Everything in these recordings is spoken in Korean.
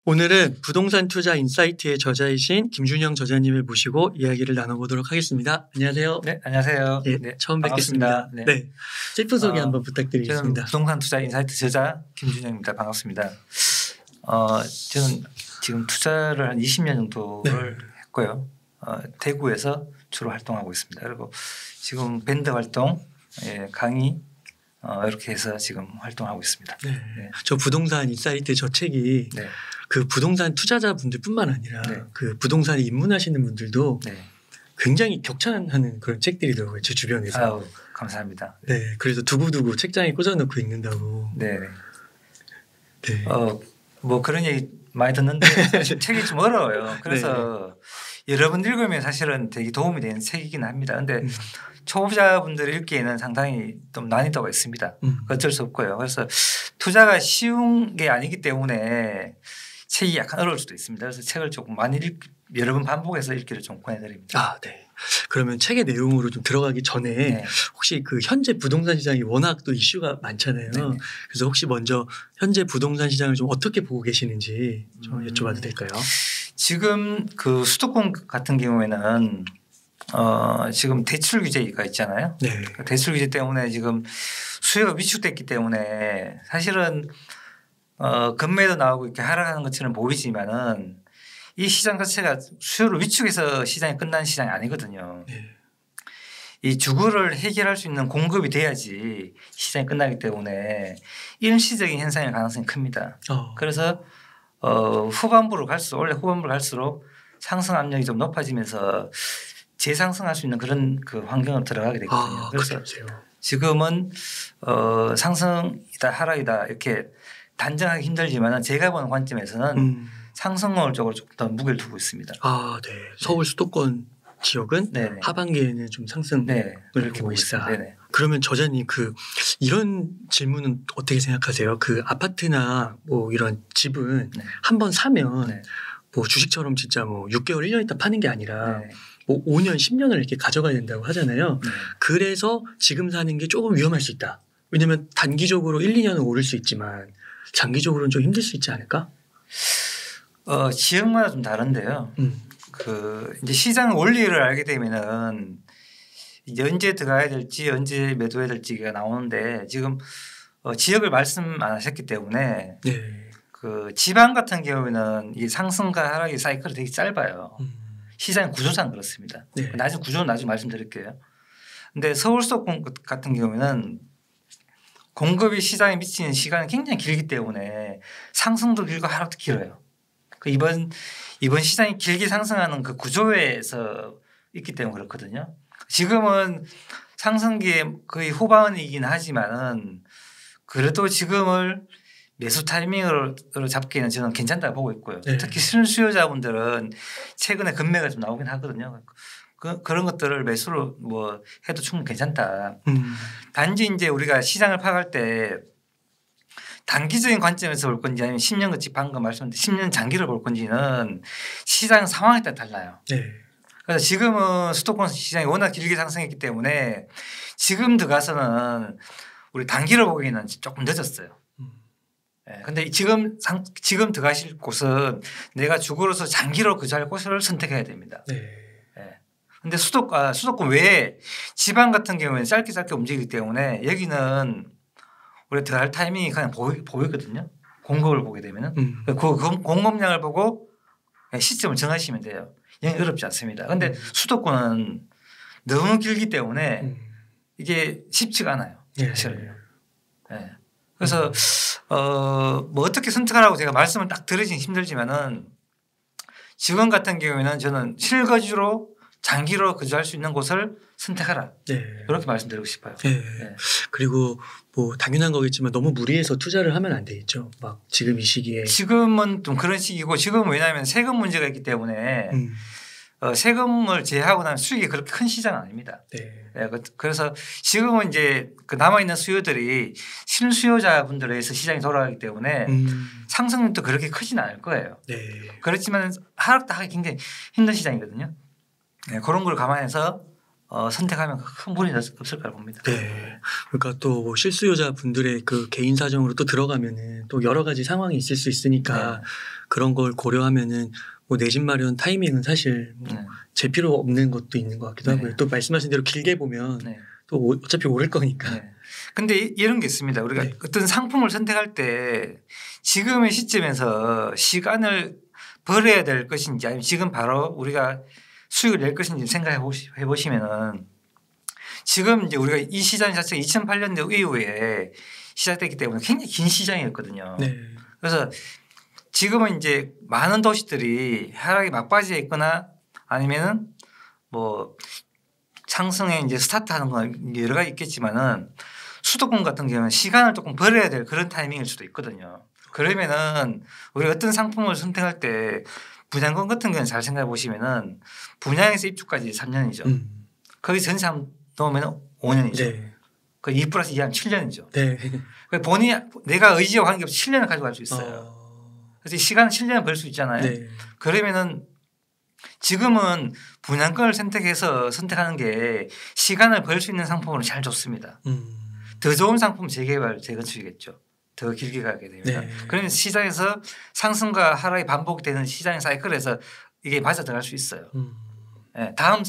오늘은 부동산 투자 인사이트의 저자이신 김준영 저자님을 모시고 이야기를 나눠보도록 하겠습니다. 안녕하세요. 네, 안녕하세요. 네, 처음 뵙겠습니다. 네. 네. 셀프 소개 한번 저는 부탁드리겠습니다. 부동산 투자 인사이트 저자 김준영입니다. 반갑습니다. 저는 지금 투자를 한 20년 정도를 했고요. 대구에서 주로 활동하고 있습니다. 그리고 지금 밴드 활동, 강의 이렇게 해서 지금 활동하고 있습니다. 네. 저 부동산 인사이트 저 책이 네. 그 부동산 투자자분들뿐만 아니라 네. 그 부동산에 입문하시는 분들도 네. 굉장히 격찬하는 그런 책들이더라고요. 제 주변에서. 아유, 감사합니다. 네. 그래서 두고두고 책장에 꽂아놓고 읽는다고. 네. 네. 뭐 그런 얘기 많이 듣는데 사실 책이 좀 어려워요. 그래서 여러분 읽으면 사실은 되게 도움이 되는 책이긴 합니다. 근데 초보자분들이 읽기에는 상당히 좀 난이도가 있습니다. 어쩔 수 없고요. 그래서 투자가 쉬운 게 아니기 때문에 책이 약간 어려울 수도 있습니다. 그래서 책을 조금 많이 여러 번 반복해서 읽기를 좀 권해드립니다. 아, 네. 그러면 책의 내용으로 좀 들어가기 전에 네. 혹시 그 현재 부동산 시장이 워낙 또 이슈가 많잖아요. 네네. 그래서 혹시 먼저 현재 부동산 시장을 좀 어떻게 보고 계시는지 좀 여쭤봐도 될까요? 지금 그 수도권 같은 경우에는 지금 대출 규제가 있잖아요. 네. 대출 규제 때문에 지금 수요가 위축됐기 때문에 사실은 금매도 나오고 이렇게 하락하는 것처럼 보이지만은 이 시장 자체가 수요를 위축해서 시장이 끝난 시장이 아니거든요. 네. 이 주거를 해결할 수 있는 공급이 돼야지 시장이 끝나기 때문에 일시적인 현상일 가능성이 큽니다. 그래서 후반부로 갈수록 원래 후반부로 갈수록 상승 압력이 좀 높아지면서 재상승할 수 있는 그런 그 환경으로 들어가게 되거든요. 그래서 지금은 상승이다 하락이다 이렇게 단정하기 힘들지만 제가 보는 관점에서는 상승률 쪽으로 조금 더 무게를 두고 있습니다. 아, 네. 서울 수도권 지역은 네네. 하반기에는 좀 상승을 보고 있다. 네네. 그러면 저자님 이런 질문은 어떻게 생각하세요? 그 아파트나 뭐 이런 집은 한번 사면 뭐 주식처럼 진짜 뭐 6개월 1년 있다 파는 게 아니라 뭐 5년 10년을 이렇게 가져가야 된다고 하잖아요. 그래서 지금 사는 게 조금 위험할 수 있다. 왜냐하면 단기적으로 1, 2년은 오를 수 있지만 장기적으로는 좀 힘들 수 있지 않을까? 지역마다 좀 다른데요. 이제 시장 원리를 알게 되면은 이제 언제 들어가야 될지 언제 매도해야 될지가 나오는데 지금 지역을 말씀 안 하셨기 때문에 그 지방 같은 경우에는 이 상승과 하락의 사이클이 되게 짧아요. 시장 구조상 그렇습니다. 나중에 구조는 나중에 말씀드릴게요. 근데 서울 수도권 같은 경우에는 공급이 시장에 미치는 시간이 굉장히 길기 때문에 상승도 길고 하락도 길어요. 이번 시장이 길게 상승하는 그 구조에서 있기 때문에 그렇거든요. 지금은 상승기의 거의 후반이긴 하지만은 그래도 지금을 매수 타이밍으로 잡기에는 저는 괜찮다고 보고 있고요. 특히 실수요자분들은 최근에 금매가 좀 나오긴 하거든요. 그런 것들을 매수로 뭐 해도 충분히 괜찮다. 단지 이제 우리가 시장을 파악할 때 단기적인 관점에서 볼 건지 아니면 10년치 방금 말씀드린 10년 장기를 볼 건지는 시장 상황에 따라 달라요. 그래서 지금은 수도권 시장이 워낙 길게 상승했기 때문에 지금 들어가서는 우리 단기를 보기에는 조금 늦었어요. 근데 지금 들어가실 곳은 내가 주거로서 장기로 거주할 곳을 선택해야 됩니다. 근데 수도권 외에 지방 같은 경우에는 짧게 움직이기 때문에 여기는 우리가 들어갈 타이밍이 그냥 보이거든요. 공급을 보게 되면은 그 공급량을 보고 시점을 정하시면 돼요. 여기 어렵지 않습니다. 그런데 수도권은 너무 길기 때문에 이게 쉽지가 않아요. 사실은요. 그래서 뭐 어떻게 선택하라고 제가 말씀을 딱 드리긴 힘들지만은 지금 같은 경우에는 저는 실거주로 장기로 거주할 수 있는 곳을 선택하라. 이렇게 말씀드리고 싶어요. 그리고 뭐 당연한 거겠지만 너무 무리해서 투자를 하면 안 되겠죠. 막 지금 이 시기에. 지금은 좀 그런 시기고 지금은 왜냐하면 세금 문제가 있기 때문에 세금을 제외하고 나면 수익이 그렇게 큰 시장은 아닙니다. 그래서 지금은 이제 그 남아있는 수요들이 실수요자분들에 의해서 시장이 돌아가기 때문에 상승률도 그렇게 크지는 않을 거예요. 그렇지만 하락도 하기 굉장히 힘든 시장이거든요. 그런 걸 감안해서 선택하면 큰 무리는 없을 거라 봅니다. 네. 그러니까 또 실수요자 분들의 그 개인 사정으로 또 들어가면은 또 여러 가지 상황이 있을 수 있으니까 네. 그런 걸 고려하면은 뭐 내 집 마련 타이밍은 사실 뭐 제 필요 없는 것도 있는 것 같기도 하고요. 또 말씀하신 대로 길게 보면 또 어차피 오를 거니까. 근데 이런 게 있습니다. 우리가 어떤 상품을 선택할 때 지금의 시점에서 시간을 벌어야 될 것인지 아니면 지금 바로 우리가 수익을 낼 것인지 생각해 보시면은 지금 이제 우리가 이 시장 자체가 2008년도 이후에 시작됐기 때문에 굉장히 긴 시장이었거든요. 네. 그래서 지금은 이제 많은 도시들이 하락이 막바지에 있거나 아니면은 뭐 상승에 이제 스타트하는 건 여러 가지 있겠지만은 수도권 같은 경우는 시간을 조금 벌어야 될 그런 타이밍일 수도 있거든요. 그러면은 우리 어떤 상품을 선택할 때 분양권 같은 경우는 잘 생각해 보시면은 분양에서 입주까지 3년이죠. 거기 전세 한번 넣으면 5년이죠. 네. 그 2 플러스 2 하면 7년이죠. 네. 본인이 내가 의지와 관계없이 7년을 가져갈 수 있어요. 그래서 시간 7년을 벌 수 있잖아요. 네. 그러면은 지금은 분양권을 선택하는 게 시간을 벌 수 있는 상품으로 잘 좋습니다. 더 좋은 상품 재개발, 재건축이겠죠. 더 길게 가게 되면. 네. 그러면 시장에서 상승과 하락이 반복되는 시장의 사이클에서 이게 맞아 들어갈 수 있어요. 네. 다음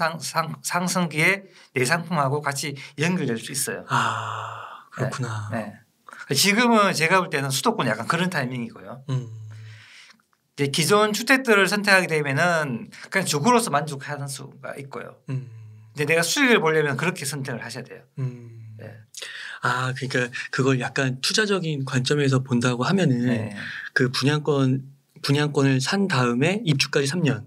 상승기에 내 상품하고 같이 연결될 수 있어요. 아, 그렇구나. 네. 네. 지금은 제가 볼 때는 수도권 약간 그런 타이밍이고요. 이제 기존 주택들을 선택하게 되면은 그냥 주거로서 만족하는 수가 있고요. 이제 내가 수익을 보려면 그렇게 선택을 하셔야 돼요. 네. 아, 그러니까 그걸 약간 투자적인 관점에서 본다고 하면은 그 분양권을 산 다음에 입주까지 3년.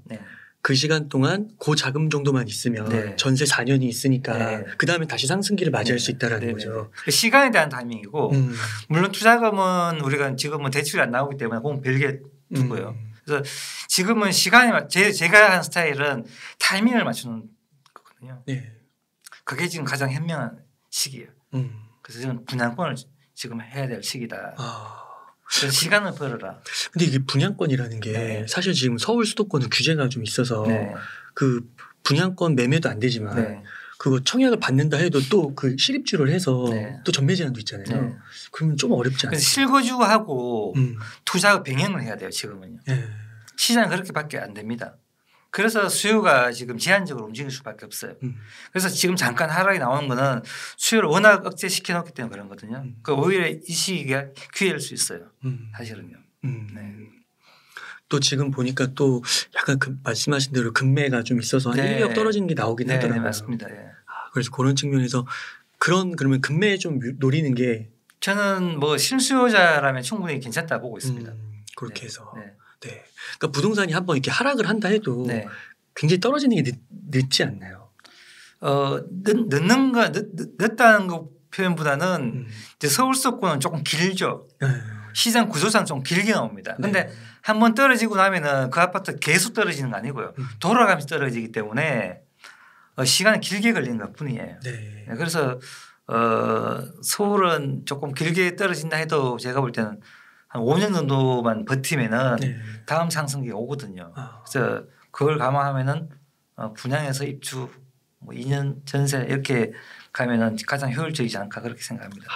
그 시간 동안 그 자금 정도만 있으면 전세 4년이 있으니까 그 다음에 다시 상승기를 맞이할 수 있다라는 거죠. 시간에 대한 타이밍이고 물론 투자금은 우리가 지금은 대출이 안 나오기 때문에 그건 별개 두고요. 그래서 지금은 제가 하는 스타일은 타이밍을 맞추는 거거든요. 그게 지금 가장 현명한 시기예요. 그래서 지금 분양권을 지금 해야 될 시기다. 그래서 시간을 벌어라. 근데 이게 분양권이라는 게 사실 지금 서울 수도권은 규제가 좀 있어서 그 분양권 매매도 안 되지만 그거 청약을 받는다 해도 또 그 실입주를 해서 또 전매 제한도 있잖아요. 그러면 좀 어렵지 않아요? 실거주하고 투자 병행을 해야 돼요. 지금은요. 시장은 그렇게밖에 안 됩니다. 그래서 수요가 지금 제한적으로 움직일 수밖에 없어요. 그래서 지금 잠깐 하락이 나오는 거는 수요를 워낙 억제시켜 놓기 때문에 그런 거거든요. 그 오히려 이 시기가 기회일 수 있어요. 사실은요. 또 지금 보니까 또 약간 말씀하신 대로 금매가 좀 있어서 한 1억 떨어지는 게 나오긴 하더라고요. 맞습니다. 그래서 그런 측면에서 그러면 금매에 좀 노리는 게 저는 뭐 실수요자라면 충분히 괜찮다 보고 있습니다. 그렇게 해서. 그러니까 부동산이 한번 이렇게 하락을 한다 해도 굉장히 떨어지는 게 늦지 않나요? 늦다는 거 표현보다는 이제 서울 수도권은 조금 길죠. 시장 구조상 좀 길게 나옵니다. 그런데 한번 떨어지고 나면은 그 아파트 계속 떨어지는 거 아니고요. 돌아가면서 떨어지기 때문에 시간이 길게 걸리는 것 뿐이에요. 그래서 서울은 조금 길게 떨어진다 해도 제가 볼 때는 한 5년 정도만 버티면은 다음 상승기가 오거든요. 그래서 그걸 감안하면은 분양해서 입주 뭐 2년 전세 이렇게 가면은 가장 효율적이지 않을까 그렇게 생각합니다.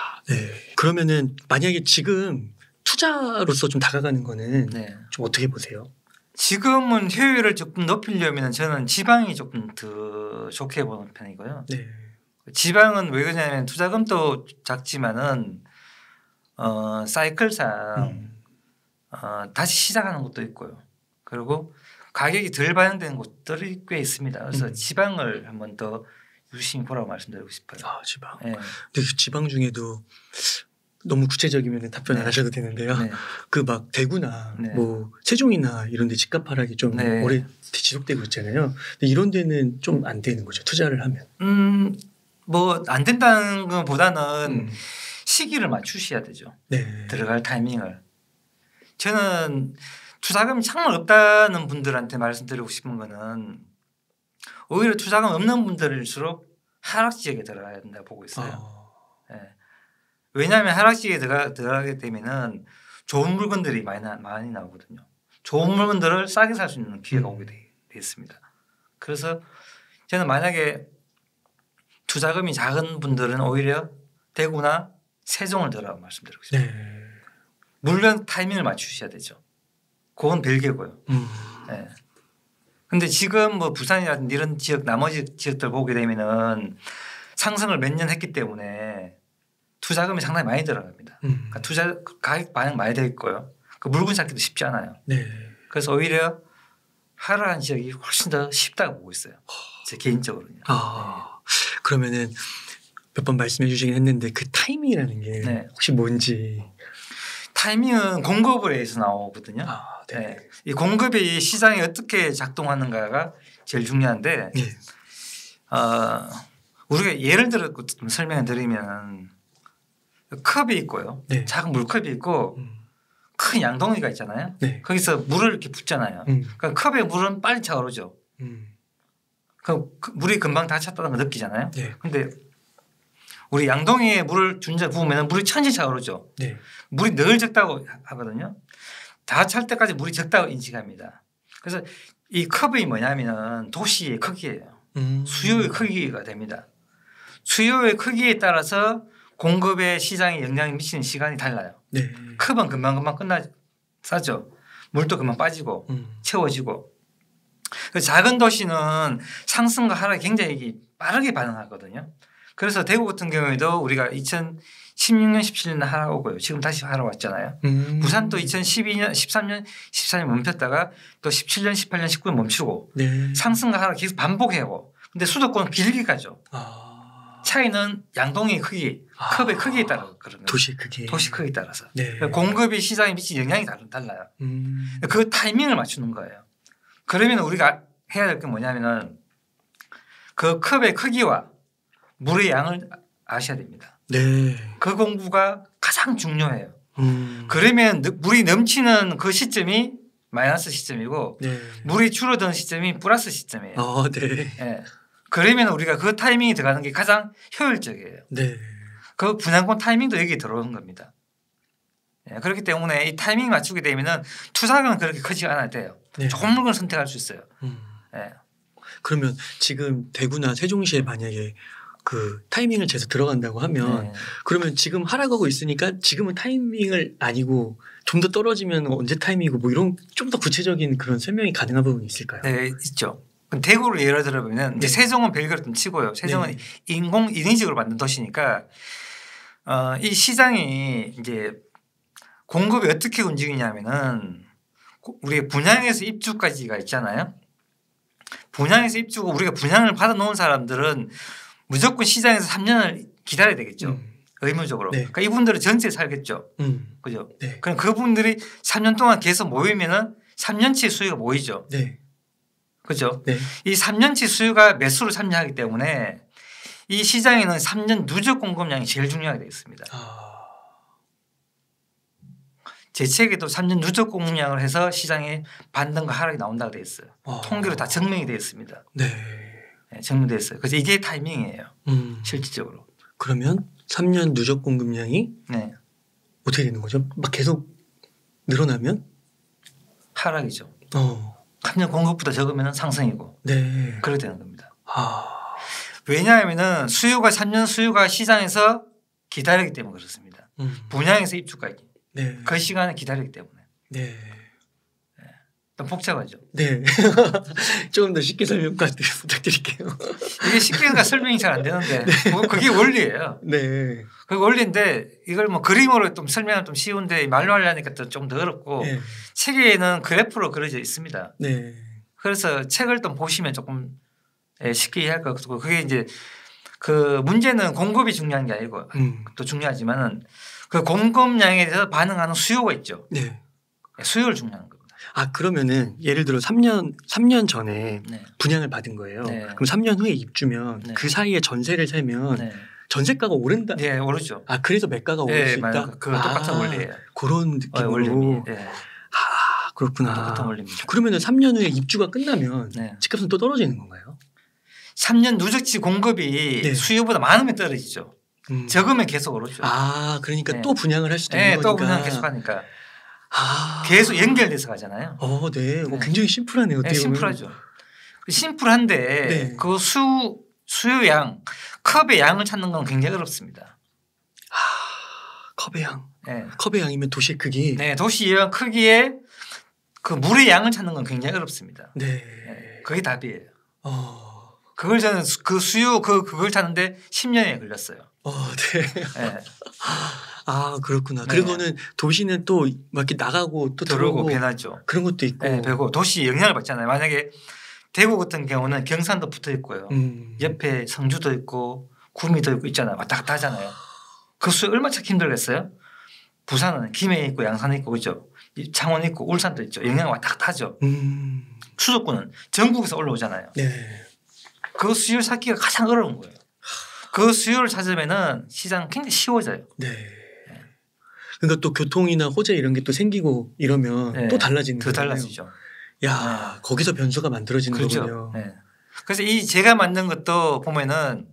그러면은 만약에 지금 투자로서 좀 다가가는 거는 좀 어떻게 보세요? 지금은 효율을 조금 높이려면 저는 지방이 조금 더 좋게 보는 편이고요. 지방은 왜 그러냐면 투자금도 작지만은 사이클상 다시 시작하는 것도 있고요. 그리고 가격이 덜 반영되는 곳들이 꽤 있습니다. 그래서 지방을 한번 더 유심히 보라고 말씀드리고 싶어요. 지방. 근데 그 지방 중에도 너무 구체적이면 답변 안 하셔도 되는데요. 그 막 대구나 뭐 세종이나 이런 데 집값 하락이 좀 오래 지속되고 있잖아요. 근데 이런 데는 좀 안 되는 거죠. 투자를 하면. 뭐 안 된다는 것보다는 시기를 맞추셔야 되죠. 들어갈 타이밍을. 저는 투자금이 정말 없다는 분들한테 말씀드리고 싶은 거는 오히려 투자금 없는 분들일수록 하락 지역에 들어가야 된다고 보고 있어요. 왜냐하면 하락 지역에 들어가게 되면은 좋은 물건들이 많이 나오거든요. 좋은 물건들을 싸게 살 수 있는 기회가 오게 돼 있습니다. 그래서 저는 만약에 투자금이 작은 분들은 오히려 대구나 세종을 들어라고 말씀드리고 있습니다. 네. 물론 타이밍을 맞추셔야 되죠. 그건 별개고요. 네. 근데 지금 뭐 부산이라든지 이런 지역 나머지 지역들 보게 되면은 상승을 몇 년 했기 때문에 투자금이 상당히 많이 들어갑니다. 그러니까 투자 가격 반영 많이 되어 있고요. 그 물건 찾기도 쉽지 않아요. 네. 그래서 오히려 하락한 지역이 훨씬 더 쉽다고 보고 있어요. 제 개인적으로는요. 그러면은 몇 번 말씀해 주시긴 했는데 그 타이밍이라는 게 네. 혹시 뭔지. 타이밍은 공급을 해서 나오거든요. 네. 네. 이 공급이 시장에 어떻게 작동하는가가 제일 중요한데 네. 우리가 예를 들어 좀 설명을 드리면 컵이 있고요. 네. 작은 물컵이 있고 큰 양동이가 있잖아요. 네. 거기서 물을 이렇게 붓잖아요. 그러니까 컵에 물은 빨리 차오르죠. 그 물이 금방 다 찼다는 걸 느끼잖아요. 네. 근데 우리 양동이에 물을 준자 부으면 물이 천천히 차오르죠. 네. 물이 늘 적다고 하거든요. 다 찰 때까지 물이 적다고 인식합니다. 그래서 이 컵이 뭐냐면 도시의 크기예요. 수요의 크기가 됩니다. 수요의 크기에 따라서 공급에 시장에 영향이 미치는 시간이 달라요. 네. 컵은 금방금방 싸죠. 물도 금방 빠지고 채워지고. 작은 도시는 상승과 하락이 굉장히 빠르게 반응하거든요. 그래서 대구 같은 경우에도 우리가 2016년, 17년 하락오고요. 지금 다시 하락왔잖아요. 부산도 2012년, 13년, 14년 멈췄다가 또 17년, 18년, 19년 멈추고 네. 상승과 하락 계속 반복해요. 근데 수도권은 길게 가죠. 차이는 양동이의 크기, 컵의 크기에 따라 그러면 도시 크기. 도시 크기에 따라서 네. 공급이 시장에 미치는 영향이 달라요. 그 타이밍을 맞추는 거예요. 그러면 우리가 해야 될 게 뭐냐면은 그 컵의 크기와 물의 양을 아셔야 됩니다. 네. 그 공부가 가장 중요해요. 그러면 물이 넘치는 그 시점이 마이너스 시점이고 네. 물이 줄어드는 시점이 플러스 시점이에요. 네. 네. 그러면 우리가 그 타이밍이 들어가는 게 가장 효율적이에요. 네. 그 분양권 타이밍도 여기에 들어오는 겁니다. 네. 그렇기 때문에 이 타이밍 맞추게 되면은 투자금은 그렇게 크지 않아도 돼요. 네. 조금 물건 선택할 수 있어요. 네. 그러면 지금 대구나 세종시에 만약에 그 타이밍을 재서 들어간다고 하면 네. 그러면 지금 하락하고 있으니까 지금은 타이밍을 아니고 좀 더 떨어지면 언제 타이밍이고 뭐 이런 좀 더 구체적인 그런 설명이 가능한 부분이 있을까요? 네, 있죠. 대구를 예를 들어보면 이제 세종은 별개로 좀 치고요. 세종은 인위적으로 만든 도시니까 이 시장이 이제 공급이 어떻게 움직이냐면은 우리가 분양에서 입주까지가 있잖아요. 분양에서 입주고 우리가 분양을 받아 놓은 사람들은 무조건 시장에서 3년을 기다려야 되겠죠. 의무적으로. 네. 그러니까 이분들은 전세 살겠죠. 그죠? 네. 그럼 그분들이 3년 동안 계속 모이면은 3년치 수요가 모이죠. 네. 그죠? 네. 이 3년치 수요가 매수로 참여하기 때문에 이 시장에는 3년 누적 공급량이 제일 중요하게 되어 있습니다. 제 책에도 3년 누적 공급량을 해서 시장에 반등과 하락이 나온다고 되어 있어요. 통계로 다 증명이 되어 있습니다. 네. 네, 증명되어 있어요. 그래서 이게 타이밍이에요. 실질적으로. 그러면 3년 누적 공급량이 네. 어떻게 되는 거죠? 막 계속 늘어나면? 하락이죠. 3년 공급보다 적으면 상승이고. 네. 그렇게 되는 겁니다. 왜냐하면 수요가 3년 수요가 시장에서 기다리기 때문에 그렇습니다. 분양에서 입주까지. 네. 그 시간을 기다리기 때문에. 네. 좀 복잡하죠. 네. 조금 더 쉽게 설명 부탁드릴게요. 이게 쉽게 설명이 잘 안 되는데 그게 원리예요. 네. 그 원리인데 이걸 뭐 그림으로 좀 설명은 좀 쉬운데 말로 하려니까 좀 더 어렵고 네. 책에는 그래프로 그려져 있습니다. 네. 그래서 책을 좀 보시면 조금 쉽게 이해할 것 같고 그게 이제 그 문제는 공급이 중요한 게 아니고 또 중요하지만은 그 공급량에 대해서 반응하는 수요가 있죠. 네. 수요를 중요한 겁니다. 그러면은 예를 들어 3년 전에 네. 분양을 받은 거예요. 네. 그럼 3년 후에 입주면 네. 그 사이에 전세를 살면 네. 전세가가 오른다. 네, 오르죠. 그래서 매가가 오를 수 있다. 그 똑같은 원리예요. 그런 느낌으로. 원리입니다. 네. 그렇구나. 똑같은 원리입니다. 그러면은 3년 후에 입주가 끝나면 네. 집값은 또 떨어지는 건가요? 3년 누적치 공급이 네. 수요보다 많으면 떨어지죠. 적으면 계속 오르죠. 그러니까 네. 또 분양을 할 수도 있는 거니까. 또 분양 계속 하니까. 계속 연결돼서 가잖아요. 네. 굉장히 심플하네요. 네, 심플하죠. 심플한데 네. 그 수요양, 컵의 양을 찾는 건 굉장히 어렵습니다. 컵의 양. 네. 컵의 양이면 도시의 크기. 네, 도시의 크기에 그 물의 양을 찾는 건 굉장히 어렵습니다. 네. 네. 그게 답이에요. 그걸 저는 그 수요 그걸 찾는데 10년이 걸렸어요. 네. 네. 그렇구나. 네. 그리고는 도시는 또 막 이렇게 나가고 또 들어오고 변하죠. 그런 것도 있고. 네, 그리고 도시 영향을 받잖아요. 만약에 대구 같은 경우는 경산도 붙어 있고요. 옆에 성주도 있고 구미도 있고 있잖아요. 왔다 갔다 하잖아요. 그 수요 얼마나 찾기 힘들겠어요? 부산은 김해 있고 양산 있고 그죠. 창원 있고 울산도 있죠. 영향 왔다 갔다 하죠. 수도권은 전국에서 올라오잖아요. 네. 그 수요를 찾기가 가장 어려운 거예요. 그 수요를 찾으면은 시장 굉장히 쉬워져요. 네. 그러니까 또 교통이나 호재 이런 게 또 생기고 이러면 네. 또 달라지는 더 거잖아요. 달라지죠. 야, 네. 거기서 변수가 만들어지는 그렇죠. 거군요. 네. 그래서 이 제가 만든 것도 보면은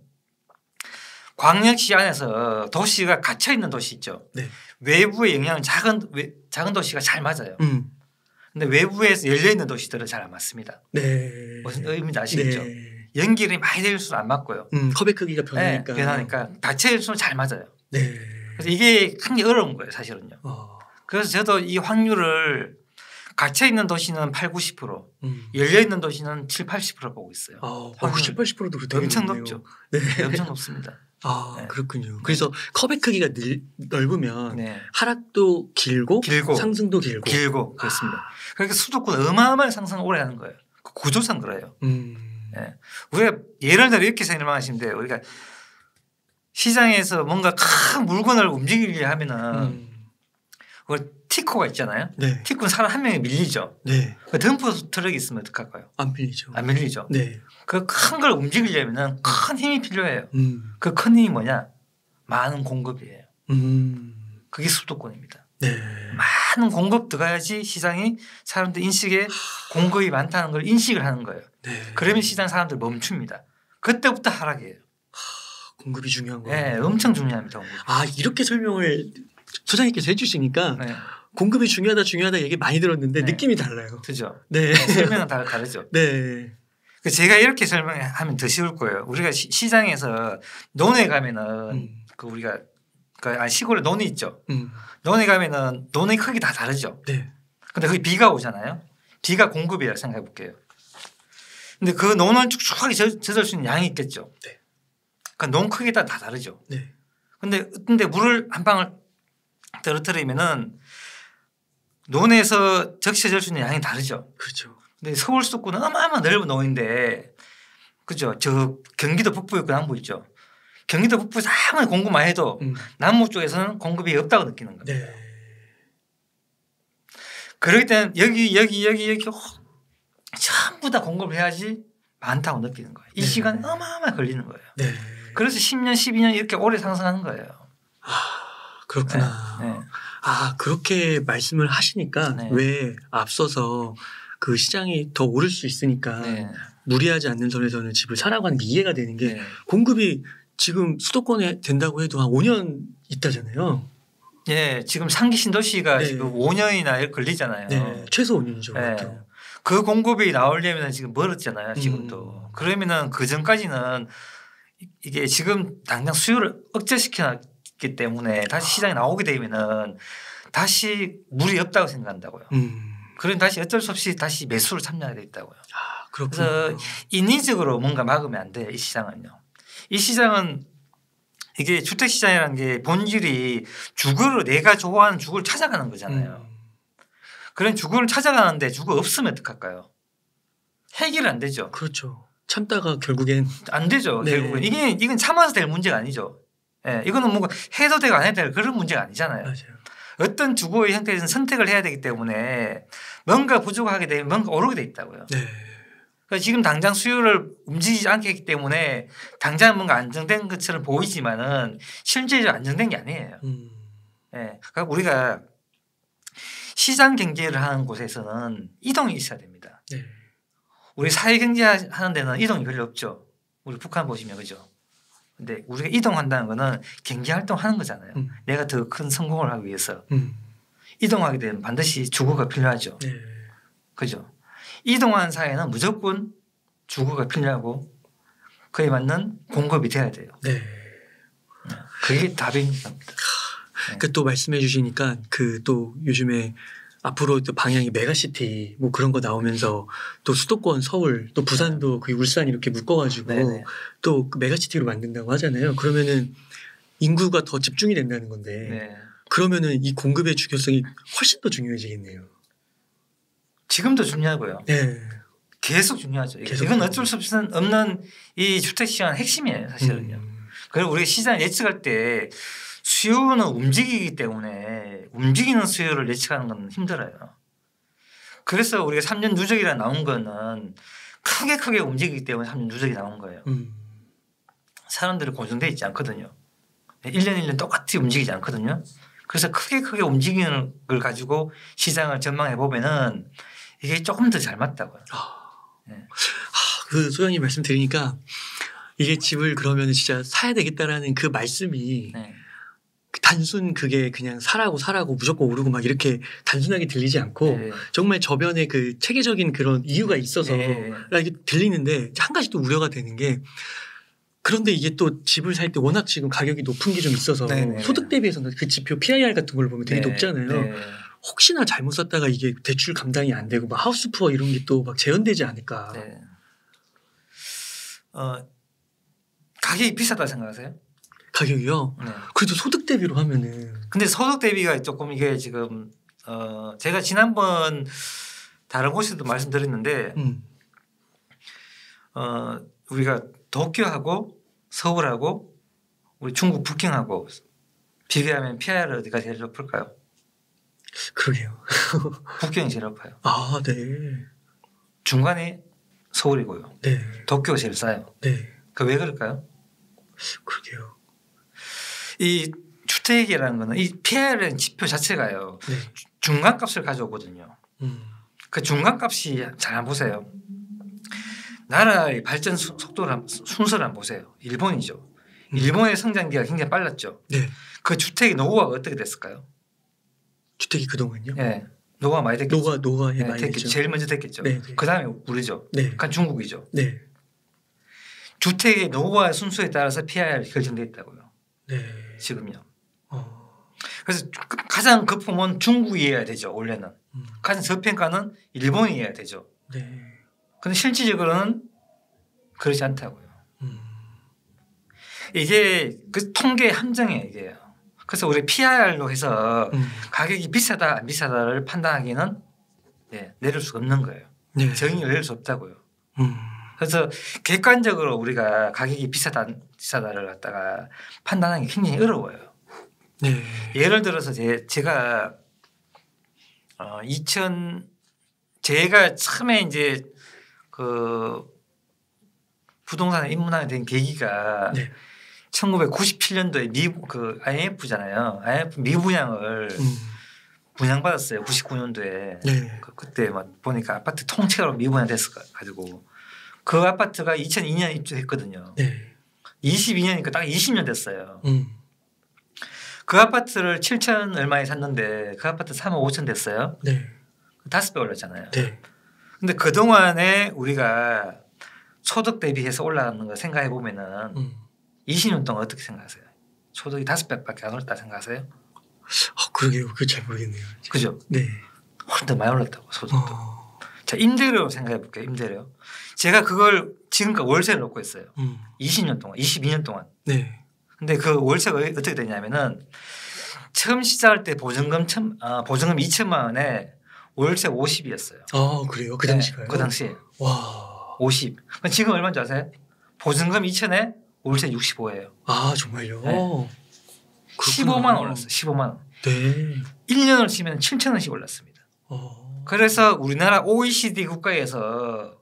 광역시 안에서 도시가 갇혀 있는 도시 있죠. 네. 외부의 영향은 작은 도시가 잘 맞아요. 근데 외부에서 열려 있는 도시들은 잘 안 맞습니다. 네. 무슨 의미인지 아시겠죠? 네. 연결이 많이 될수록 안 맞고요. 컵의 크기가 변하니까. 네, 변하니까 닫혀 있을수록 잘 맞아요. 네. 그래서 이게 굉장히 어려운 거예요, 사실은요. 그래서 저도 이 확률을 갇혀 있는 도시는 8~90%, 열려 있는 도시는 7~80% 보고 있어요. 7~80%도 되게 엄청 높네요. 높죠. 네. 네, 엄청 높습니다. 네. 그렇군요. 그래서 컵의 크기가 넓으면 네. 하락도 길고 상승도 길고 그렇습니다. 그러니까 수도권 어마어마한 상승을 오래 하는 거예요. 그 구조상 그래요. 네. 우리가 예를 들어 이렇게 설명하시면 돼요. 우리가 시장에서 뭔가 큰 물건을 움직이려 하면은 그걸 티코가 있잖아요. 네. 티코는 사람 한 명이 밀리죠. 네. 그 덤프 트럭이 있으면 어떡할까요? 안 밀리죠. 안 밀리죠. 네. 그 큰 걸 움직이려면 큰 힘이 필요해요. 그 큰 힘이 뭐냐? 많은 공급이에요. 그게 수도권입니다. 네. 많은 공급 들어가야지 시장이 사람들 인식에 공급이 많다는 걸 인식을 하는 거예요. 네. 그러면 시장 사람들 멈춥니다. 그때부터 하락이에요. 공급이 중요한 거예요. 네, 엄청 중요합니다. 공급. 이렇게 설명을 소장님께서 해주시니까 네. 공급이 중요하다 얘기 많이 들었는데 네. 느낌이 달라요. 그죠? 네. 네, 설명은 다르죠. 네. 제가 이렇게 설명하면 더 쉬울 거예요. 우리가 시장에서 논에 가면은 그 우리가 시골에 논이 있죠. 논에 가면은 논의 크기 다 다르죠. 네. 근데 거기 비가 오잖아요. 비가 공급이라고 생각해 볼게요. 근데 그 논을 축축하게 젖을 수 있는 양이 있겠죠. 네. 그러니까 논 크기가 다 다르죠. 네. 근데 물을 한 방울 떨어뜨리면은 논에서 적셔질 수 있는 양이 다르죠. 그렇죠. 근데 서울 수도권은 어마어마한 넓은 논인데 그죠? 저 경기도 북부 있고 남부 있죠. 경기도 북부에서 아무리 공급만 해도 남부 쪽에서는 공급이 없다고 느끼는 겁니다. 네. 그렇기 때문에 여기 전부 다 공급을 해야지 많다고 느끼는 거예요. 이 시간이 어마어마하게 걸리는 거예요. 네. 그래서 10년, 12년 이렇게 오래 상승하는 거예요. 그렇구나. 네. 그렇게 말씀을 하시니까 네. 왜 앞서서 그 시장이 더 오를 수 있으니까 네. 무리하지 않는 선에서는 집을 사라고 하는 게 이해가 되는 게 네. 공급이 지금 수도권에 된다고 해도 한 5년 있다잖아요. 예, 지금 상기 신도시가 네. 지금 5년이나 걸리잖아요. 네. 최소 5년이죠. 네. 그 공급이 나오려면 지금 멀었잖아요. 지금도. 그러면은 그 전까지는 이게 지금 당장 수요를 억제시켰기 때문에 다시 시장에 나오게 되면은 다시 물이 없다고 생각한다고요. 그럼 다시 어쩔 수 없이 다시 매수를 참여하게 되겠다고요. 그렇구나. 그래서 인위적으로 뭔가 막으면 안 돼요. 이 시장은요. 이 시장은 이게 주택시장이라는 게 본질이 주거를 내가 좋아하는 주거를 찾아가는 거잖아요. 그런 주거를 찾아가는데 주거 없으면 어떡할까요? 해결이 안 되죠. 그렇죠. 참다가 결국엔 안 되죠. 네. 결국은 이건 참아서 될 문제가 아니죠. 예, 이거는 뭔가 해도 되고 안 해도 될 그런 문제가 아니잖아요. 맞아요. 어떤 주거의 형태에서는 선택을 해야 되기 때문에 뭔가 부족하게 되면 뭔가 오르게 돼 있다고요. 네. 그러니까 지금 당장 수요를 움직이지 않게 했기 때문에 당장 뭔가 안정된 것처럼 보이지만은 실제로 안정된 게 아니에요. 예, 그러니까 우리가 시장 경제를 하는 곳에서는 이동이 있어야 됩니다. 네. 우리 사회 경제 하는 데는 이동이 별로 없죠. 우리 북한 보시면 그죠. 근데 우리가 이동한다는 거는 경제 활동하는 거잖아요. 내가 더 큰 성공을 하기 위해서 이동하게 되면 반드시 주거가 필요하죠. 네. 그죠. 이동하는 사회는 무조건 주거가 필요하고 그에 맞는 공급이 돼야 돼요. 네. 그게 답입니다. 그 또 말씀해 주시니까 그 또 요즘에 앞으로 또 방향이 메가시티 뭐 그런 거 나오면서 또 수도권 서울 또 부산도 그 울산 이렇게 묶어가지고 네네. 또 그 메가시티로 만든다고 하잖아요. 그러면은 인구가 더 집중이 된다는 건데 네. 그러면은 이 공급의 중요성이 훨씬 더 중요해지겠네요. 지금도 중요하고요. 네. 계속 중요하죠. 계속 이건 어쩔 수 없는 이 주택 시장 핵심이에요, 사실은요. 그리고 우리가 시장 예측할 때 수요는 움직이기 때문에 움직이는 수요를 예측하는 건 힘들어요. 그래서 우리가 3년 누적이라 나온 거는 크게 움직이기 때문에 3년 누적이 나온 거예요. 사람들이 고정되어 있지 않거든요. 1년 똑같이 움직이지 않거든요. 그래서 크게 움직이는 걸 가지고 시장을 전망해 보면은 이게 조금 더 잘 맞다고요. 네. 그 소장님 말씀 드리니까 이게 집을 그러면 진짜 사야 되겠다라는 그 말씀이 네. 단순 그게 그냥 사라고 무조건 오르고 막 이렇게 단순하게 들리지 않고 네. 정말 저변에 그 체계적인 그런 이유가 있어서 네. 이게 들리는데 한 가지 또 우려가 되는 게 그런데 이게 또 집을 살 때 워낙 지금 가격이 높은 게 좀 있어서 네네. 소득 대비해서는 그 지표 PIR 같은 걸 보면 되게 네. 높잖아요. 네. 혹시나 잘못 샀다가 이게 대출 감당이 안 되고 막 하우스 푸어 이런 게 또 막 재현되지 않을까. 네. 가격이 비싸다 생각하세요? 가격이요? 네. 그래도 소득 대비로 하면은. 근데 소득 대비가 조금 이게 지금 제가 지난번 다른 곳에도 말씀드렸는데 우리가 도쿄하고 서울하고 우리 중국 북경하고 비교하면 PIR 어디가 제일 높을까요? 그러게요. 북경이 제일 높아요. 아, 네. 중간에 서울이고요. 네. 도쿄가 제일 싸요. 네. 그 왜 그럴까요? 그러게요. 이 주택이라는 거는 이 PIR의 지표 자체가요. 네. 중간값을 가져오거든요. 그 중간값이 잘 안 보세요. 나라의 발전 속도를 순서를 한번 보세요. 일본이죠. 일본의 성장기가 굉장히 빨랐죠. 네. 그 주택의 노후화가 어떻게 됐을까요? 주택이 그동안요? 네. 노후가 많이 됐겠죠. 노후가 네, 많이 됐죠. 제일 먼저 됐겠죠. 네, 네. 그 다음에 우리죠. 네. 그러니까 중국이죠. 네. 주택의 노후화 순서에 따라서 PIR이 결정되어 있다고요. 네. 지금요. 그래서 가장 거품은 중국이어야 되죠. 원래는. 가장 저평가는 일본이어야 되죠. 네. 그런데 실질적으로는 그렇지 않다고요. 이게 그 통계 함정이에요. 이게. 그래서 우리 PIR로 해서 가격이 비싸다 안 비싸다를 판단하기는 내릴 수가 없는 거예요. 네. 정의를 내릴 수 없다고요. 그래서 객관적으로 우리가 가격이 비싸다 안 비싸다를 갖다가 판단하기 굉장히 어려워요. 네. 예를 들어서 제가 제가 처음에 이제 그 부동산에 입문하게 된 계기가 네. 1997년도에 그 IMF잖아요. IMF 미분양을 분양받았어요. 99년도에. 네. 그때 막 보니까 아파트 통째로 미분양됐어 가지고 그 아파트가 2002년 입주했거든요. 네. 22년이니까 딱 20년 됐어요. 그 아파트를 7천 얼마에 샀는데 그 아파트 3억 5천 됐어요. 네. 5배 올랐잖아요. 네. 근데 그동안에 우리가 소득 대비해서 올라가는 거 생각해 보면은 20년 동안 어떻게 생각하세요? 소득이 5배밖에 안 올랐다 생각하세요? 그러게요. 그거 잘 모르겠네요. 그죠? 네. 훨씬 더 많이 올랐다고 소득도. 자, 임대료 생각해 볼게요. 임대료. 제가 그걸 지금까지 월세를 놓고 있어요. 20년 동안, 22년 동안. 네. 근데 그 월세가 어떻게 되냐면은 처음 시작할 때 보증금 2천만 원에 월세 50이었어요. 아, 그래요? 그 당시가요? 네, 그 당시에. 와. 50. 지금 얼마인지 아세요? 보증금 2천에 월세 65예요. 아, 정말요? 네. 15만 원 올랐어요. 15만 원. 네. 1년을 치면 7천 원씩 올랐습니다. 그래서 우리나라 OECD 국가에서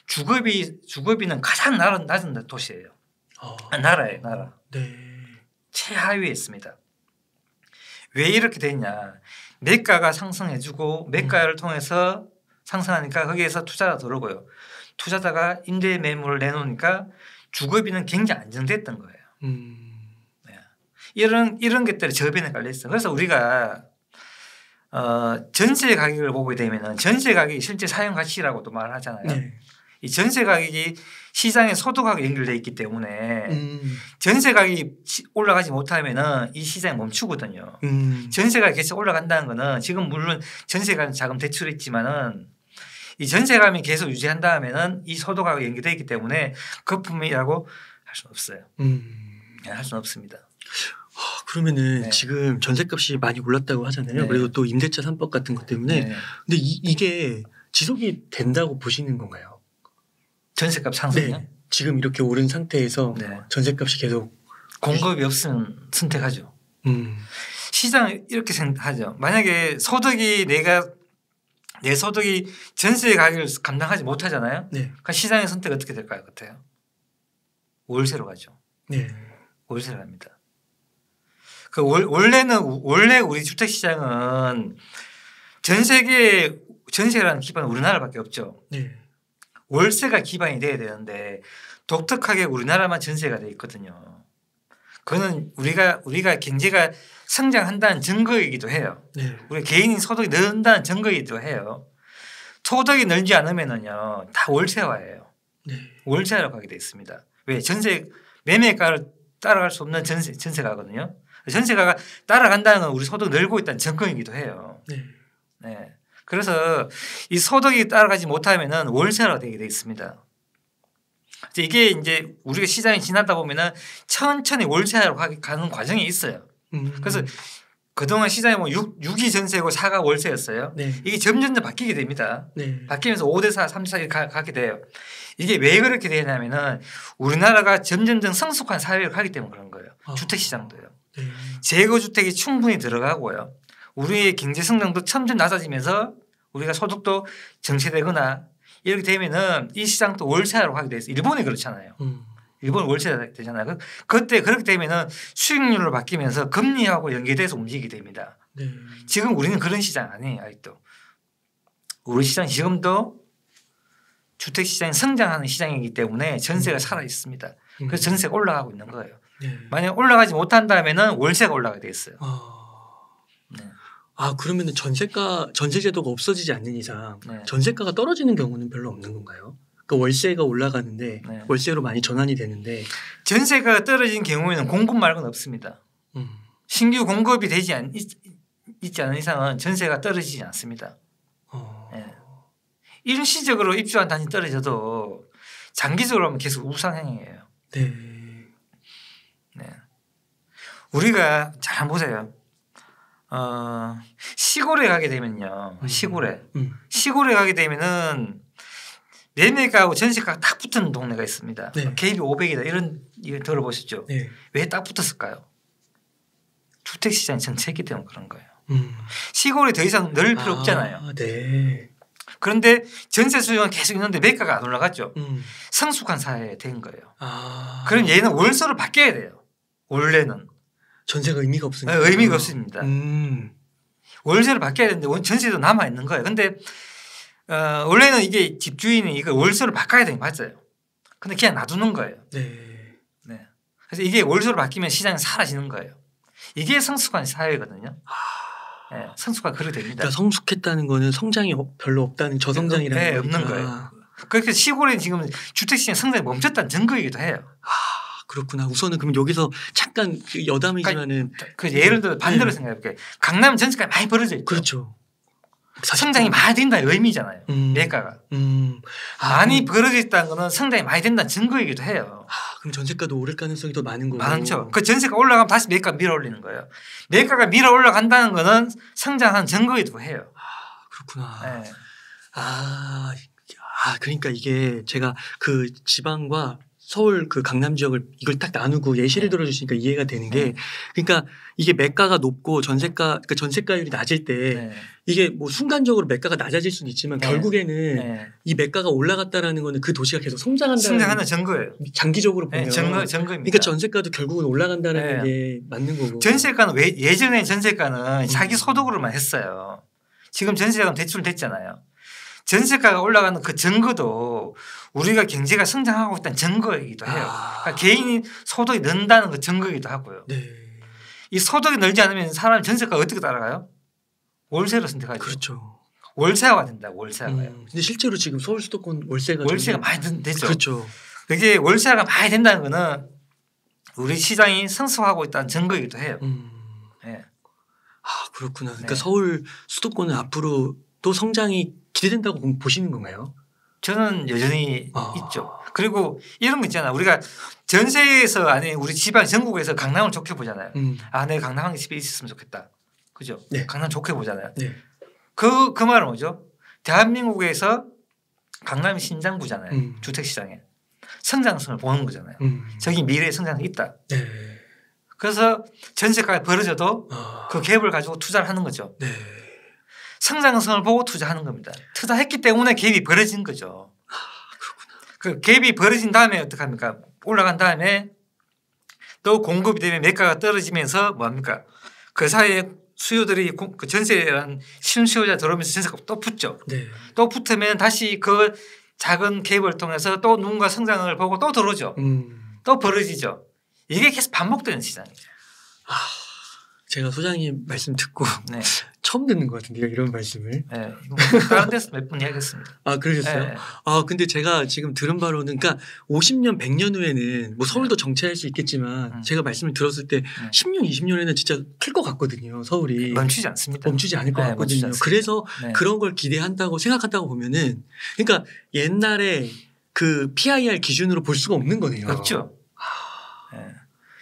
주거비는 가장 낮은 도시예요. 나라예요. 나라. 네. 최하위에 있습니다. 왜 이렇게 됐냐. 매가가 상승해주고 매가를 통해서 상승하니까 거기에서 투자가 들어오고요. 투자자가 임대 매물을 내놓으니까 주거비는 굉장히 안정됐던 거예요. 네. 이런 것들이 저변에 깔려 있어요. 그래서 우리가 전세 가격을 보게 되면 전세 가격이 실제 사용 가치라고도 말하잖아요. 네. 이 전세 가격이 시장의 소득하고 연결되어 있기 때문에 전세 가격이 올라가지 못하면은 이 시장이 멈추거든요. 전세 가격이 계속 올라간다는 거는 지금 물론 전세가 자금 대출이 있지만은 이 전세감이 계속 유지한다면은 이 소득하고 연결되어 있기 때문에 거품이라고 할 수는 없어요. 할 수는 없습니다. 그러면은 네. 지금 전셋값이 많이 올랐다고 하잖아요. 네. 그리고 또 임대차 3법 같은 것 때문에. 네. 근데 이게 지속이 된다고 보시는 건가요? 전세값 상승이요? 네. 지금 이렇게 오른 상태에서 네. 전셋값이 계속 공급이 없으면 선택하죠. 시장 이렇게 생각하죠. 만약에 소득이 내 소득이 전세 가격을 감당하지 못하잖아요. 네. 그러니까 시장의 선택 어떻게 될까요? 같아요. 월세로 가죠. 네. 월세로 갑니다. 원래 우리 주택 시장은 전 세계 전세라는 기반은 우리나라밖에 없죠. 네. 월세가 기반이 돼야 되는데 독특하게 우리나라만 전세가 돼 있거든요. 그거는 우리가 경제가 성장한다는 증거이기도 해요. 네. 우리 개인이 소득이 는다는 증거이기도 해요. 소득이 늘지 않으면은요 다 월세화예요. 네. 월세화로 가게 돼 있습니다. 왜? 전세 매매가를 따라갈 수 없는 전세가거든요. 전세가가 따라간다는 건 우리 소득이 늘고 있다는 증거이기도 해요. 네. 네. 그래서 이 소득이 따라가지 못하면은 월세화로 되게 돼 있습니다. 이게 이제 우리가 시장이 지나다 보면은 천천히 월세화로 가는 과정이 있어요. 그래서 그동안 시장이 뭐 6이 전세고 4가 월세였어요. 네. 이게 점점 바뀌게 됩니다. 네. 바뀌면서 5대4, 3대4 이렇게 가게 돼요. 이게 왜 그렇게 되냐면은 우리나라가 점점점 성숙한 사회를 가기 때문에 그런 거예요. 주택시장도요. 네. 재고주택이 충분히 들어가고요. 우리의 경제 성장도 점점 낮아지면서 우리가 소득도 정체되거나 이렇게 되면은 이 시장도 월세화로 가게 돼 있어요. 일본이 그렇잖아요. 일본 월세화 되잖아요. 그때 그렇게 되면은 수익률로 바뀌면서 금리하고 연계돼서 움직이게 됩니다. 네. 지금 우리는 그런 시장 아니에요. 아직도. 우리 시장 지금도 주택 시장이 성장하는 시장이기 때문에 전세가 살아 있습니다. 그래서 전세가 올라가고 있는 거예요. 네. 만약 올라가지 못한다면은 월세가 올라가게 돼 있어요. 네. 그러면은 전세제도가 없어지지 않는 이상 네. 전세가가 떨어지는 경우는 별로 없는 건가요? 그러니까 월세가 올라가는데 네. 월세로 많이 전환이 되는데 전세가 떨어진 경우에는 공급 말고는 없습니다. 신규 공급이 있지 않은 이상은 전세가 떨어지지 않습니다. 네. 일시적으로 입주한 단지 떨어져도 장기적으로 하면 계속 우상향이에요. 네. 네. 우리가 잘 한번 보세요. 시골에 가게 되면요. 시골에 가게 되면은 매매가하고 전세가가 딱 붙는 동네가 있습니다. 네. 개입이 500이다 이런 들어보셨죠? 네. 왜 딱 붙었을까요? 주택시장이 정체했기 때문에 그런 거예요. 시골에 더 이상 늘 필요 없잖아요. 네. 그런데 전세 수요는 계속 있는데 매가가 안 올라갔죠. 성숙한 사회에 된 거예요. 그럼 얘는 월세로 바뀌어야 돼요. 원래는. 전세가 의미가 없으니까. 의미가 없습니다. 월세로 바뀌어야 되는데 전세도 남아 있는 거예요. 근데 원래는 이게 집주인이 이거 월세로 바꿔야 되는 게 맞아요. 근데 그냥 놔두는 거예요. 네. 네. 그래서 이게 월세로 바뀌면 시장이 사라지는 거예요. 이게 성숙한 사회거든요. 네. 성숙한 그렇게 됩니다. 그러니까 성숙했다는 거는 성장이 별로 없다는 저성장이라는 네, 없는 거예요. 그렇게 시골에 지금 주택시장 성장이 멈췄다는 증거이기도 해요. 그렇구나. 우선은 그럼 여기서 잠깐 여담이지만은 예를 들어 반대로 생각해볼게요. 강남 전세가 많이 벌어져 있죠. 그렇죠. 성장이 많이 된다는 의미잖아요. 매가가. 많이 벌어져 있다는 거는 성장이 많이 된다는 증거이기도 해요. 그럼 전세가도 오를 가능성이 더 많은 거고. 많죠. 그 전세가 올라가면 다시 매가가 밀어 올리는 거예요. 매가가 밀어 올라간다는 거는 성장한 증거이기도 해요. 그렇구나. 네. 그러니까 이게 제가 그 지방과 서울 그 강남 지역을 이걸 딱 나누고 예시를 들어주시니까 이해가 되는 게 그러니까 이게 매가가 높고 그러니까 전세가율이 낮을 때 이게 뭐 순간적으로 매가가 낮아질 수는 있지만 결국에는 이 매가가 올라갔다라는 거는 그 도시가 계속 성장하는 증거예요. 장기적으로 보면 증거입니다. 그러니까 전세가도 결국은 올라간다는 게 맞는 거고. 전세가는 예전에 전세가는 자기 소득으로만 했어요. 지금 전세가는 대출 됐잖아요. 전세가가 올라가는 그 증거도 우리가 경제가 성장하고 있다는 증거이기도 해요. 그러니까 개인이 소득이 는다는 그 증거이기도 하고요. 네. 이 소득이 늘지 않으면 사람 전세가가 어떻게 따라가요? 월세로 선택하죠. 그렇죠. 월세화가 된다고 월세화가요. 근데 실제로 지금 서울 수도권 월세가 많이 되죠. 그렇죠. 그게 월세화가 많이 된다는 거는 우리 시장이 성숙하고 있다는 증거이기도 해요. 네. 아 그렇구나. 그러니까 서울 수도권은 앞으로 또 성장이 기대된다고 보시는 건가요? 저는 여전히 있죠. 그리고 이런 거 있잖아. 우리가 전 세계에서 아니 우리 지방 전국에서 강남을 좋게 보잖아요. 아, 내가 강남 집에 있었으면 좋겠다. 그죠? 네. 강남 좋게 보잖아요. 네. 그 말은 뭐죠? 대한민국에서 강남이 신장부잖아요. 주택시장에. 성장성을 보는 거잖아요. 저기 미래의 성장이 있다. 네. 그래서 전세가가 벌어져도 그 갭을 가지고 투자를 하는 거죠. 네. 성장성을 보고 투자하는 겁니다. 투자했기 때문에 갭이 벌어진 거죠. 그 갭이 벌어진 다음에 어떡합니까? 올라간 다음에 또 공급이 되면 매가가 떨어지면서 뭐합니까? 그 사이에 수요들이 그 전세라는 실수요자 들어오면서 전세가 또 붙죠. 네. 또 붙으면 다시 그 작은 갭을 통해서 또 누군가 성장을 보고 또 들어오죠. 또 벌어지죠. 이게 계속 반복되는 시장이죠. 제가 소장님 말씀 듣고 네. 처음 듣는 것 같은데요, 이런 말씀을. 네. 다른 데서 몇 번 이야기했습니다. 아 그러셨어요? 네. 아 근데 제가 지금 들은 바로는 그러니까 50년, 100년 후에는 뭐 서울도 정체할 수 있겠지만 제가 말씀을 들었을 때 10년, 20년에는 진짜 클 것 같거든요, 서울이. 멈추지 않습니다. 멈추지 않을 것 같거든요. 그래서 그런 걸 기대한다고 생각한다고 보면은 그러니까 옛날에 그 PIR 기준으로 볼 수가 없는 거네요. 없죠.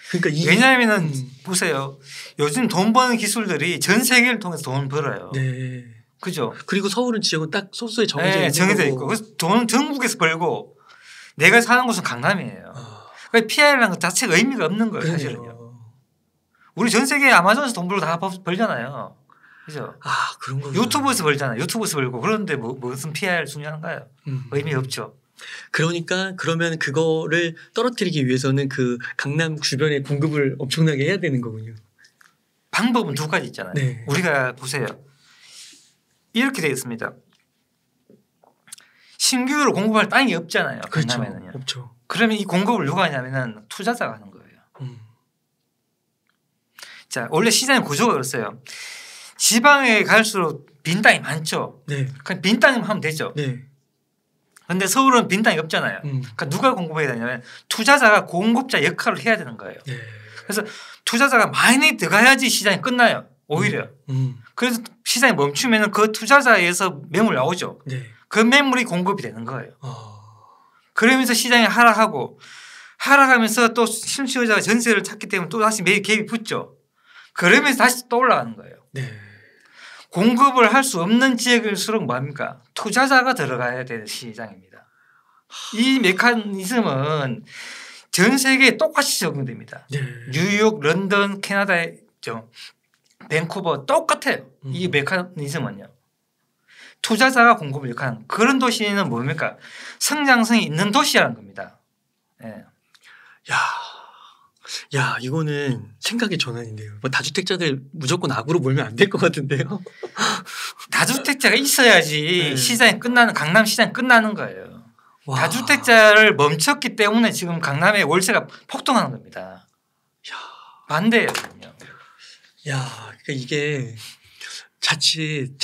그러니까 왜냐하면은 보세요. 요즘 돈 버는 기술들이 전 세계를 통해서 돈을 벌어요. 네. 그죠? 그리고 서울은 지역은 딱 소수에 정해져 있고 그래서 돈은 전국에서 벌고 내가 사는 곳은 강남이에요. 그러니까 PR이라는 것 자체가 의미가 없는 거예요. 그러네요. 사실은요. 우리 전 세계 아마존에서 돈 벌고 다 벌잖아요. 그죠? 아 그런 거. 유튜브에서 벌잖아요. 유튜브에서 벌고 그런데 무슨 PR 중요한가요? 의미 없죠. 그러니까 그러면 그거를 떨어뜨리기 위해서는 그 강남 주변에 공급을 엄청나게 해야 되는 거군요. 방법은 두 가지 있잖아요. 네. 우리가 보세요. 이렇게 되어 있습니다. 신규로 공급할 땅이 없잖아요. 그렇죠. 강남에는요. 없죠. 그러면 이 공급을 누가 하냐면은 투자자가 하는 거예요. 자, 원래 시장의 구조가 그렇어요. 지방에 갈수록 빈 땅이 많죠. 네. 그냥 빈 땅이면 하면 되죠. 네. 그런데 서울은 빈 땅이 없잖아요. 그러니까 누가 공급해야 되냐면 투자자가 공급자 역할을 해야 되는 거예요. 네. 그래서 투자자가 많이 들어가야지 시장이 끝나요. 오히려. 그래서 시장이 멈추면 그 투자자에서 매물 나오죠. 네. 그 매물이 공급이 되는 거예요. 그러면서 시장이 하락하면서 또 실수요자가 전세를 찾기 때문에 또 다시 매입 갭이 붙죠. 그러면서 다시 또 올라가는 거예요. 네. 공급을 할 수 없는 지역일수록 뭐합니까? 투자자가 들어가야 되는 시장입니다. 이 메커니즘은 전 세계에 똑같이 적용됩니다. 네. 뉴욕, 런던, 캐나다, 밴쿠버 똑같아요. 이 메커니즘은요. 투자자가 공급을 역하는 그런 도시는 뭡니까? 성장성이 있는 도시라는 겁니다. 네. 야, 이거는 생각의 전환인데요. 뭐 다주택자들 무조건 악으로 몰면 안 될 것 같은데요. 다주택자가 있어야지 네. 시장이 끝나는 강남 시장이 끝나는 거예요. 와. 다주택자를 멈췄기 때문에 지금 강남의 월세가 폭등하는 겁니다. 반대예요. 야, 그러니까 이게 자칫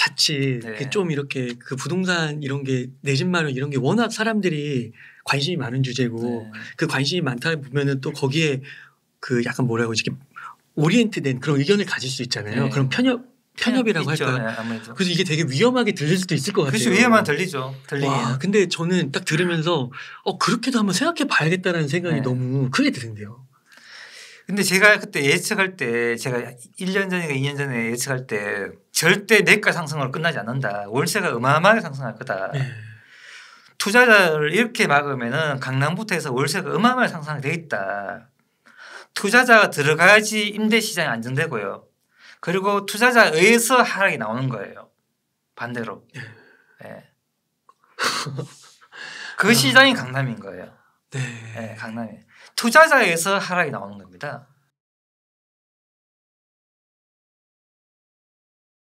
네. 좀 이렇게 그 부동산 이런 게 내 집 마련 이런 게 워낙 사람들이 관심이 많은 주제고 네. 그 관심이 많다 보면은 또 거기에 그 약간 뭐라고 이렇게 오리엔트된 그런 의견을 가질 수 있잖아요. 네. 그럼 편협이라고 있죠. 할까요? 네, 아무래도. 그래서 이게 되게 위험하게 들릴 수도 있을 것 같아요. 그렇죠. 위험한 들리죠. 와, 들리기는. 근데 저는 딱 들으면서 그렇게도 한번 생각해 봐야겠다는 생각이 네. 너무 크게 드는데요. 근데 제가 그때 예측할 때 제가 1년 전인가 2년 전에 예측할 때 절대 매가 상승으로 끝나지 않는다. 월세가 어마어마하게 상승할 거다. 네. 투자자를 이렇게 막으면은 강남부터 해서 월세가 어마어마하게 상승하게 돼 있다. 투자자가 들어가야지 임대 시장이 안정되고요. 그리고 투자자에 의해서 하락이 나오는 거예요. 반대로. 네. 그 시장이 강남인 거예요. 네. 네, 강남이. 투자자에서 하락이 나오는 겁니다.